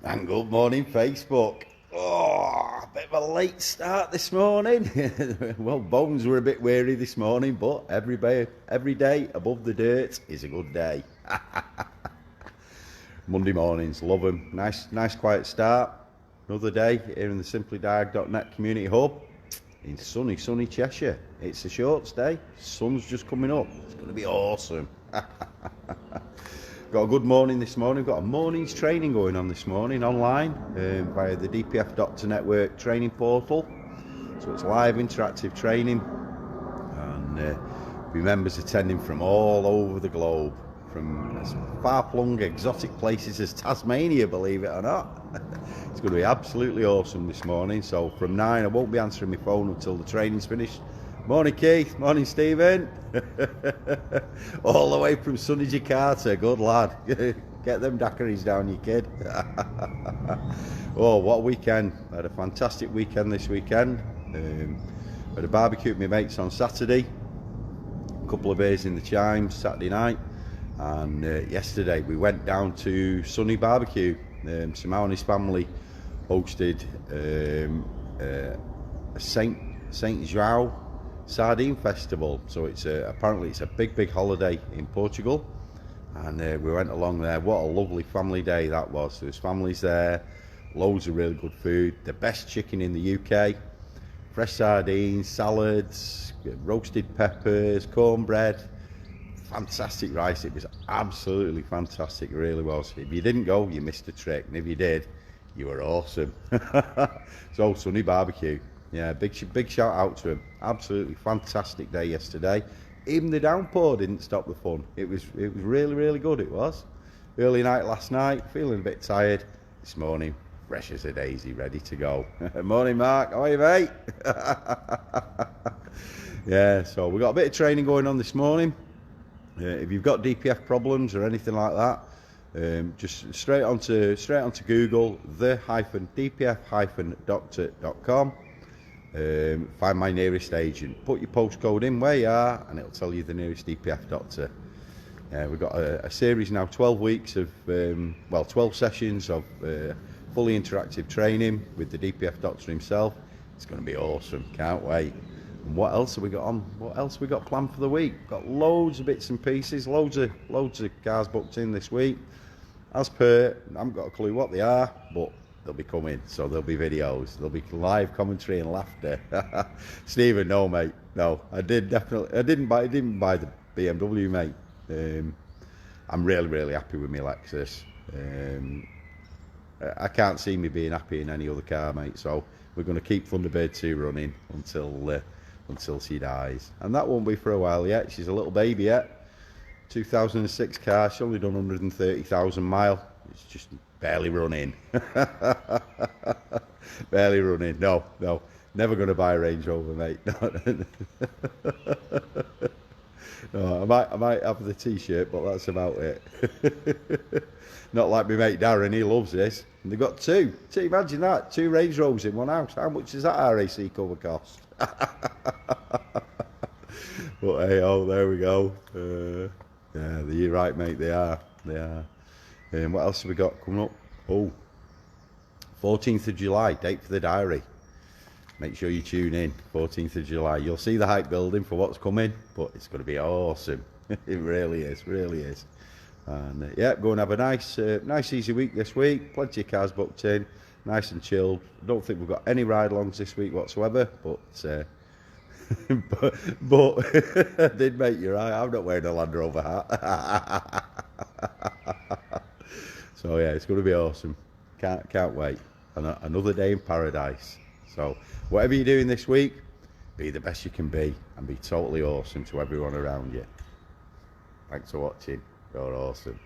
And good morning, Facebook. Oh, a bit of a late start this morning. Well, bones were a bit weary this morning, but every day above the dirt is a good day. Monday mornings, love them. Nice quiet start. Another day here in the SimplyDiag Community Hub in sunny Cheshire. It's a shorts day. Sun's just coming up. It's going to be awesome. Got a good morning this morning. Got a morning's training going on this morning online via the DPF Training Network Training portal. So it's live interactive training, and we members attending from all over the globe, from as far-flung exotic places as Tasmania, believe it or not. It's going to be absolutely awesome this morning. So from 9, I won't be answering my phone until the training's finished. Morning Keith, morning Stephen. All the way from sunny Jakarta, good lad. Get them daiquiris down, you kid. Oh, what a weekend. I had a fantastic weekend this weekend. Had a barbecue with my mates on Saturday, a couple of beers in the Chimes Saturday night, and yesterday we went down to Sunny Bbq. Simao and his family hosted a Saint João Sardine Festival. So it's apparently it's a big holiday in Portugal, and we went along there. What a lovely family day that was. There was families there, loads of really good food, the best chicken in the UK, fresh sardines, salads, roasted peppers, cornbread, fantastic rice. It was absolutely fantastic, it really was. If you didn't go, you missed a trick, and if you did, you were awesome. So Sunny Bbq, yeah, big shout out to him. Absolutely fantastic day yesterday. Even the downpour didn't stop the fun. It was really good. It was early night last night, feeling a bit tired. This morning, fresh as a daisy, ready to go. Morning Mark, how are you, mate? Yeah, so we got a bit of training going on this morning. If you've got DPF problems or anything like that, just straight onto Google, the-dpf-doctor.com. Find my nearest agent, put your postcode in where you are, and it'll tell you the nearest DPF doctor. We've got a series now, 12 weeks of 12 sessions of fully interactive training with the DPF doctor himself. It's going to be awesome, can't wait. And what else have we got on? What else have we got planned for the week? Got loads of bits and pieces, loads of cars booked in this week. As per, I haven't got a clue what they are, but they'll be coming, so there'll be videos, there'll be live commentary and laughter. Stephen, no mate, no, I didn't buy the BMW, mate. I'm really happy with my Lexus. I can't see me being happy in any other car, mate, so we're going to keep Thunderbird 2 running until she dies, and that won't be for a while yet. She's a little baby yet. 2006 car, she's only done 130,000 miles. It's just barely running. Barely running. No, never going to buy a Range Rover, mate. No, I might have the t-shirt, but that's about it. Not like my mate Darren, he loves this. And they've got two. Imagine that, 2 Range Rovers in one house. How much does that RAC cover cost? But hey, oh, there we go. Yeah, you're right, mate. They are. What else have we got coming up? Oh, 14th of July, date for the diary. Make sure you tune in, 14th of July. You'll see the hype building for what's coming, but it's going to be awesome. It really is. And yeah, go and have a nice easy week this week. Plenty of cars booked in, nice and chilled. I don't think we've got any ride-alongs this week whatsoever, but but I did make you right. I'm not wearing a Land Rover hat. So yeah, it's going to be awesome. Can't wait. Another day in paradise. So whatever you're doing this week, be the best you can be and be totally awesome to everyone around you. Thanks for watching. You're awesome.